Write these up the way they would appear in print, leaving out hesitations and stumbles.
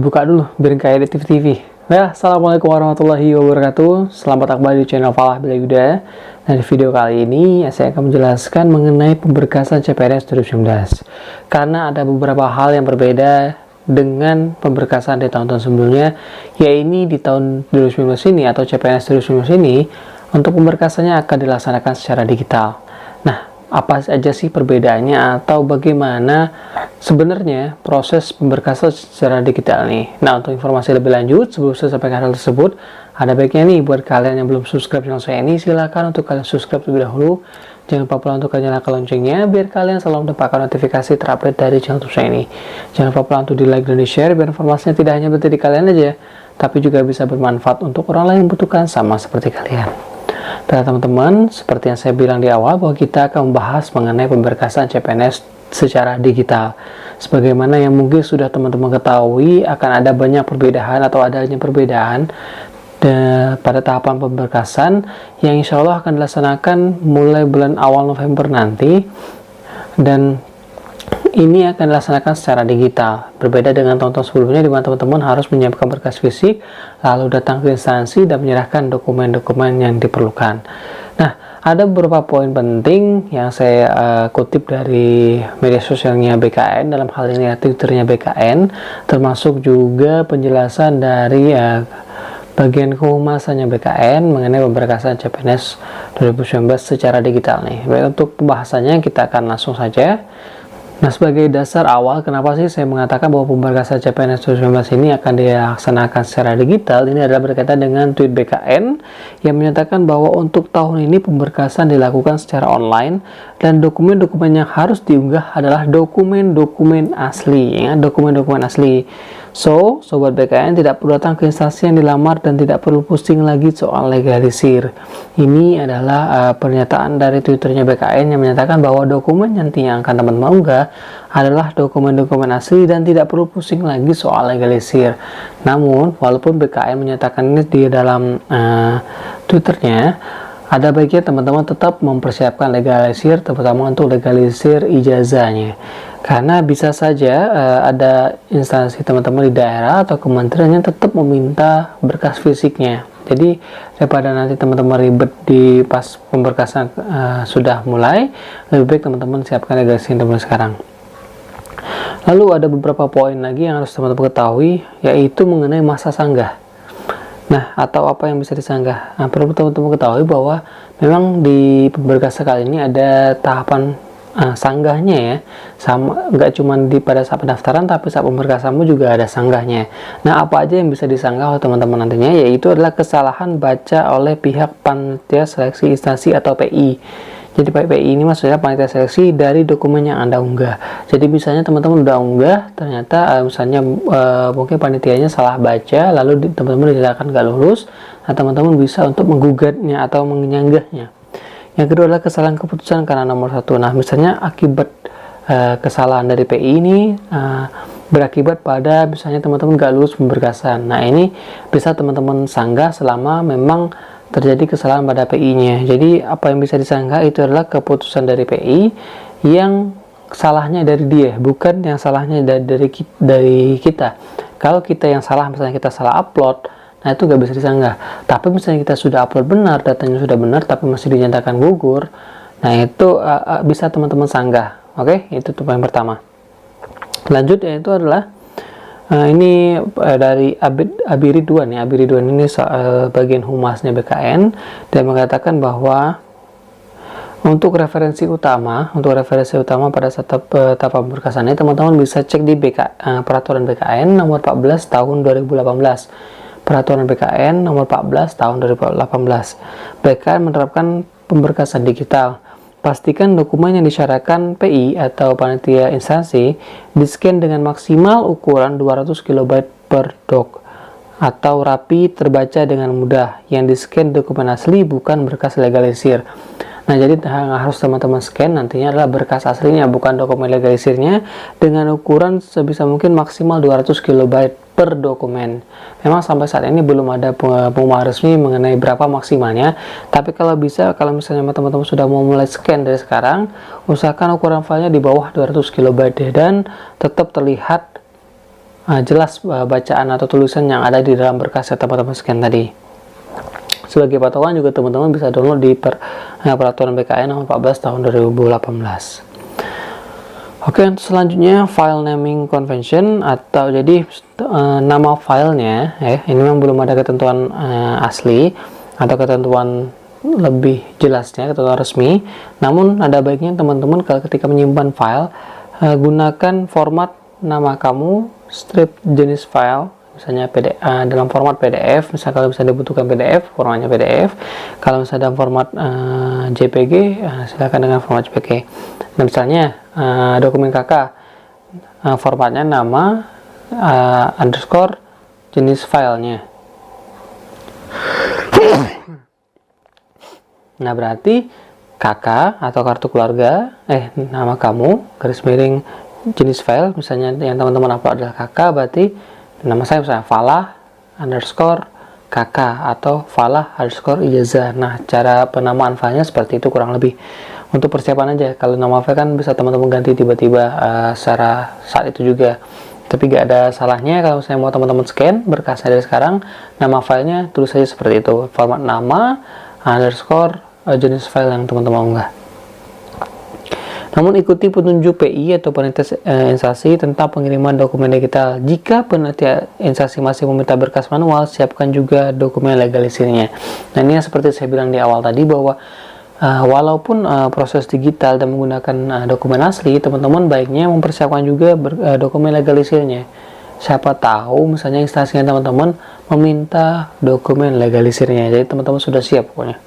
Dibuka dulu biar kayak di TV. Ya, assalamualaikum warahmatullahi wabarakatuh. Selamat datang kembali di channel Falah Bila Yuda. Dan di video kali ini saya akan menjelaskan mengenai pemberkasan CPNS 2019. Karena ada beberapa hal yang berbeda dengan pemberkasan di tahun-tahun sebelumnya, yaitu di tahun 2019 ini atau CPNS 2019 ini untuk pemberkasannya akan dilaksanakan secara digital. Nah, apa saja sih perbedaannya atau bagaimana sebenarnya proses pemberkasan secara digital nih? Nah, untuk informasi lebih lanjut sebelum saya sampaikan hal tersebut, ada baiknya nih buat kalian yang belum subscribe channel saya ini, silakan untuk kalian subscribe terlebih dahulu. Jangan lupa pula untuk kalian nyalakan loncengnya biar kalian selalu mendapatkan notifikasi terupdate dari channel YouTube saya ini. Jangan lupa pula untuk di like dan di share biar informasinya tidak hanya berhenti di kalian aja, tapi juga bisa bermanfaat untuk orang lain yang membutuhkan sama seperti kalian. Dan teman-teman, seperti yang saya bilang di awal bahwa kita akan membahas mengenai pemberkasan CPNS secara digital. Sebagaimana yang mungkin sudah teman-teman ketahui, akan ada banyak perbedaan atau adanya perbedaan pada tahapan pemberkasan yang insya Allah akan dilaksanakan mulai bulan awal November nanti, dan ini akan dilaksanakan secara digital. Berbeda dengan tahun-tahun sebelumnya di mana teman-teman harus menyiapkan berkas fisik, lalu datang ke instansi dan menyerahkan dokumen-dokumen yang diperlukan. Nah, ada beberapa poin penting yang saya kutip dari media sosialnya BKN, dalam hal ini Twitternya BKN, termasuk juga penjelasan dari bagian kehumasannya BKN mengenai pemberkasan CPNS 2019 secara digital nih. Baik, untuk pembahasannya kita akan langsung saja. Nah, sebagai dasar awal, kenapa sih saya mengatakan bahwa pemberkasan CPNS 2019 ini akan dilaksanakan secara digital? Ini adalah berkaitan dengan tweet BKN yang menyatakan bahwa untuk tahun ini pemberkasan dilakukan secara online dan dokumen-dokumen yang harus diunggah adalah dokumen-dokumen asli, ya, dokumen-dokumen asli. So, sobat BKN tidak perlu datang ke instansi yang dilamar dan tidak perlu pusing lagi soal legalisir. Ini adalah pernyataan dari Twitternya BKN yang menyatakan bahwa dokumen nanti yang akan teman-teman unggah adalah dokumen-dokumen asli dan tidak perlu pusing lagi soal legalisir. Namun, walaupun BKN menyatakan ini di dalam Twitternya, ada baiknya teman-teman tetap mempersiapkan legalisir, terutama untuk legalisir ijazahnya. Karena bisa saja ada instansi teman-teman di daerah atau kementerian yang tetap meminta berkas fisiknya. Jadi daripada nanti teman-teman ribet di pas pemberkasan sudah mulai, lebih baik teman-teman siapkan legalisir teman sekarang. Lalu ada beberapa poin lagi yang harus teman-teman ketahui, yaitu mengenai masa sanggah. Nah, atau apa yang bisa disanggah. Nah, perlu teman-teman ketahui bahwa memang di pemberkasan kali ini ada tahapan sanggahnya, ya, sama nggak cuma pada saat pendaftaran, tapi saat pemberkasanmu juga ada sanggahnya. Nah, apa aja yang bisa disanggah oleh teman-teman nantinya, yaitu adalah kesalahan baca oleh pihak panitia seleksi instansi atau PI. Jadi PI ini maksudnya panitia seleksi dari dokumen yang Anda unggah. Jadi misalnya teman-teman udah unggah, ternyata misalnya mungkin panitianya salah baca, lalu teman-teman dinyatakan nggak lulus, nah teman-teman bisa untuk menggugatnya atau menyanggahnya. Yang kedua adalah kesalahan keputusan karena nomor 1. Nah, misalnya akibat kesalahan dari PI ini berakibat pada misalnya teman-teman nggak lulus pemberkasan. Nah, ini bisa teman-teman sanggah selama memang terjadi kesalahan pada PI-nya. Jadi apa yang bisa disanggah itu adalah keputusan dari PI yang salahnya dari dia, bukan yang salahnya dari kita. Kalau kita yang salah, misalnya kita salah upload, nah itu nggak bisa disanggah. Tapi misalnya kita sudah upload benar, datanya sudah benar, tapi masih dinyatakan gugur, nah itu bisa teman-teman sanggah. Oke, itu tuh yang pertama. Lanjut, yaitu adalah ini dari Abi Ridwan ya. Abi Ridwan ini bagian humasnya BKN, dan mengatakan bahwa untuk referensi utama pada saat tahap pemberkasan ini, teman-teman bisa cek di peraturan BKN nomor 14 tahun 2018. Peraturan BKN nomor 14 tahun 2018. BKN menerapkan pemberkasan digital. Pastikan dokumen yang disyaratkan PI atau panitia instansi di-scan dengan maksimal ukuran 200 KB per dok atau rapi, terbaca dengan mudah. Yang di-scan dokumen asli, bukan berkas legalisir. Nah, jadi yang harus teman-teman scan nantinya adalah berkas aslinya, bukan dokumen legalisirnya, dengan ukuran sebisa mungkin maksimal 200 KB per dokumen. Memang sampai saat ini belum ada pengumuman resmi mengenai berapa maksimalnya, tapi kalau bisa, kalau misalnya teman-teman sudah mau mulai scan dari sekarang, usahakan ukuran filenya di bawah 200 KB dan tetap terlihat jelas bacaan atau tulisan yang ada di dalam berkas yang teman-teman scan tadi. Sebagai patokan juga teman-teman bisa download di peraturan BKN nomor 14 tahun 2018. Oke, untuk selanjutnya file naming convention, atau jadi nama filenya ini memang belum ada ketentuan asli atau ketentuan lebih jelasnya, ketentuan resmi. Namun ada baiknya teman-teman kalau ketika menyimpan file gunakan format nama kamu, strip jenis file, misalnya dalam format PDF. Misalnya kalau bisa dibutuhkan PDF, formatnya PDF. Kalau misalnya dalam format JPG, silakan dengan format JPG. Nah, misalnya dokumen kakak, formatnya nama underscore jenis filenya. Nah, berarti kakak atau kartu keluarga, nama kamu, garis miring jenis file, misalnya yang teman-teman upload adalah kakak, berarti nama saya misalnya Falah underscore kakak atau Falah underscore ijazah. Nah, cara penamaan filenya seperti itu kurang lebih. Untuk persiapan aja, kalau nama file kan bisa teman-teman ganti tiba-tiba secara saat itu juga. Tapi gak ada salahnya kalau saya mau teman-teman scan berkasnya dari sekarang, nama filenya tulis saja seperti itu, format nama underscore jenis file yang teman-teman unggah. Namun ikuti petunjuk PI atau panitia instansi tentang pengiriman dokumen digital. Jika panitia instansi masih meminta berkas manual, siapkan juga dokumen legalisirnya. Nah, ini seperti saya bilang di awal tadi bahwa walaupun proses digital dan menggunakan dokumen asli, teman-teman baiknya mempersiapkan juga dokumen legalisirnya. Siapa tahu misalnya instansinya teman-teman meminta dokumen legalisirnya, jadi teman-teman sudah siap pokoknya.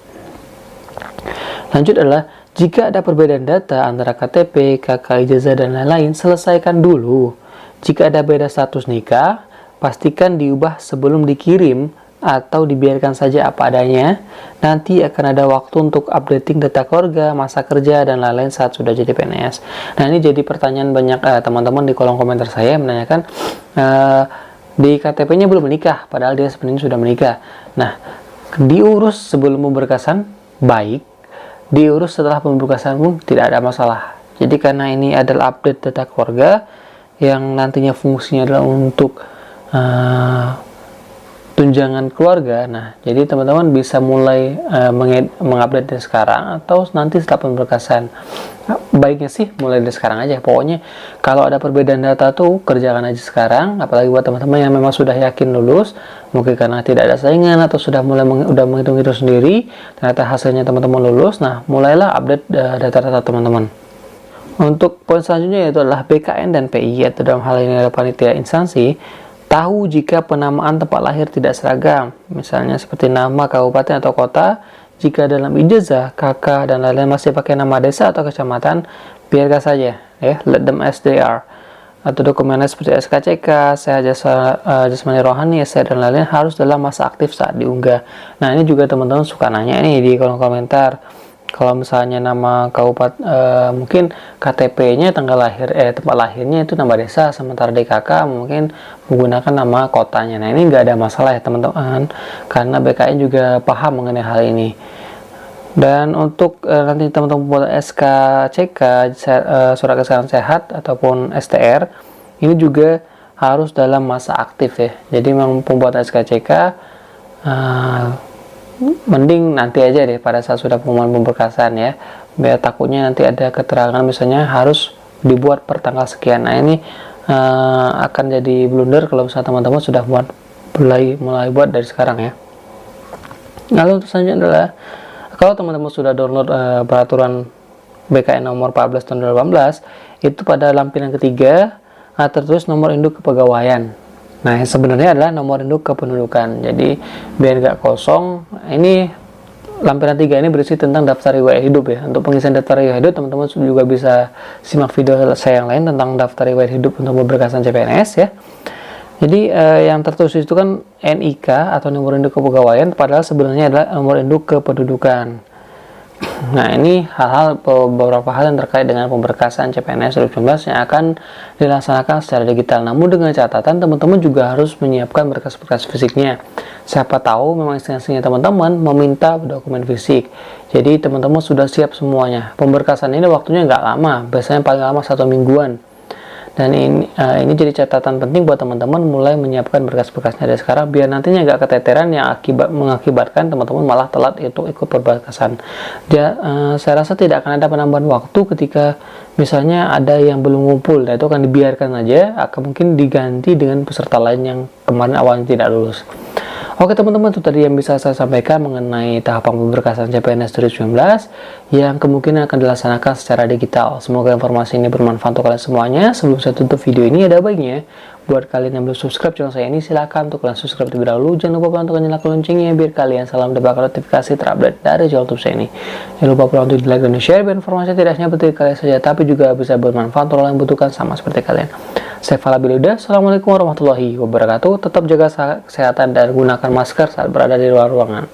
Lanjut adalah jika ada perbedaan data antara KTP, KK, ijazah, dan lain-lain, selesaikan dulu. Jika ada beda status nikah, pastikan diubah sebelum dikirim atau dibiarkan saja apa adanya. Nanti akan ada waktu untuk updating data keluarga, masa kerja, dan lain-lain saat sudah jadi PNS. Nah, ini jadi pertanyaan banyak teman-teman di kolom komentar saya menanyakan di KTP-nya belum menikah, padahal dia sebenarnya sudah menikah. Nah, diurus sebelum pemberkasan baik, diurus setelah pemberkasan pun tidak ada masalah. Jadi karena ini adalah update data keluarga yang nantinya fungsinya adalah untuk tunjangan keluarga. Nah, jadi teman-teman bisa mulai mengupdate dari sekarang atau nanti setelah pemberkasan. Nah, baiknya sih mulai dari sekarang aja. Pokoknya kalau ada perbedaan data tuh kerjakan aja sekarang. Apalagi buat teman-teman yang memang sudah yakin lulus, mungkin karena tidak ada saingan atau sudah mulai menghitung-hitung sendiri, ternyata hasilnya teman-teman lulus. Nah, mulailah update data-data teman-teman. Untuk poin selanjutnya yaitu adalah BKN dan PI, atau dalam hal ini adalah panitia instansi. Tahu jika penamaan tempat lahir tidak seragam, misalnya seperti nama kabupaten atau kota. Jika dalam ijazah, KK, dan lain-lain masih pakai nama desa atau kecamatan, biarkan saja, let them as they are. Atau dokumennya seperti SKCK, sehat jasmani rohani, dan lain-lain harus dalam masa aktif saat diunggah. Nah, ini juga teman-teman suka nanya nih di kolom komentar. Kalau misalnya nama kabupaten, mungkin KTP-nya tanggal lahir, tempat lahirnya itu nama desa, sementara DKK mungkin menggunakan nama kotanya. Nah, ini nggak ada masalah ya teman-teman, karena BKN juga paham mengenai hal ini. Dan untuk nanti teman-teman buat SKCK, surat keterangan sehat ataupun STR, ini juga harus dalam masa aktif ya. Jadi memang pembuatan SKCK mending nanti aja deh pada saat sudah pengumuman pemberkasan ya, biar takutnya nanti ada keterangan misalnya harus dibuat per tanggal sekian. Nah, ini akan jadi blunder kalau misalnya teman-teman sudah mulai buat dari sekarang ya. Lalu untuk selanjutnya adalah kalau teman-teman sudah download peraturan BKN nomor 14 tahun 2018, itu pada lampiran ketiga tertulis nomor induk kepegawaian. Nah, sebenarnya adalah nomor induk kependudukan. Jadi biar nggak kosong, ini lampiran 3 ini berisi tentang daftar riwayat hidup ya. Untuk pengisian daftar riwayat hidup, teman-teman juga bisa simak video saya yang lain tentang daftar riwayat hidup untuk pemberkasan CPNS ya. Jadi yang tertulis itu kan NIK atau nomor induk kepegawaian, padahal sebenarnya adalah nomor induk kependudukan. Nah, ini beberapa hal yang terkait dengan pemberkasan CPNS 2019 yang akan dilaksanakan secara digital. Namun dengan catatan teman-teman juga harus menyiapkan berkas-berkas fisiknya. Siapa tahu memang instansinya teman-teman meminta dokumen fisik. Jadi teman-teman sudah siap semuanya. Pemberkasan ini waktunya nggak lama, biasanya paling lama 1 mingguan. Dan ini jadi catatan penting buat teman-teman mulai menyiapkan berkas-berkasnya dari sekarang, biar nantinya nggak keteteran yang mengakibatkan teman-teman malah telat untuk ikut berberkasan. Saya rasa tidak akan ada penambahan waktu ketika misalnya ada yang belum ngumpul, nah itu akan dibiarkan aja, akan mungkin diganti dengan peserta lain yang kemarin awalnya tidak lulus. Oke teman-teman, itu tadi yang bisa saya sampaikan mengenai tahapan pemberkasan CPNS 2019 yang kemungkinan akan dilaksanakan secara digital. Semoga informasi ini bermanfaat untuk kalian semuanya. Sebelum saya tutup video ini, ada baiknya buat kalian yang belum subscribe channel saya ini, silahkan untuk kalian subscribe terlebih dahulu. Jangan lupa untuk nyalakan loncengnya biar kalian selalu mendapatkan notifikasi terupdate dari channel YouTube saya ini. Jangan lupa untuk di like dan di share biar informasi tidak hanya penting kalian saja, tapi juga bisa bermanfaat untuk orang yang butuhkan sama seperti kalian. Saya Fala Biluda, Assalamualaikum warahmatullahi wabarakatuh. Tetap jaga kesehatan dan gunakan masker saat berada di luar ruangan.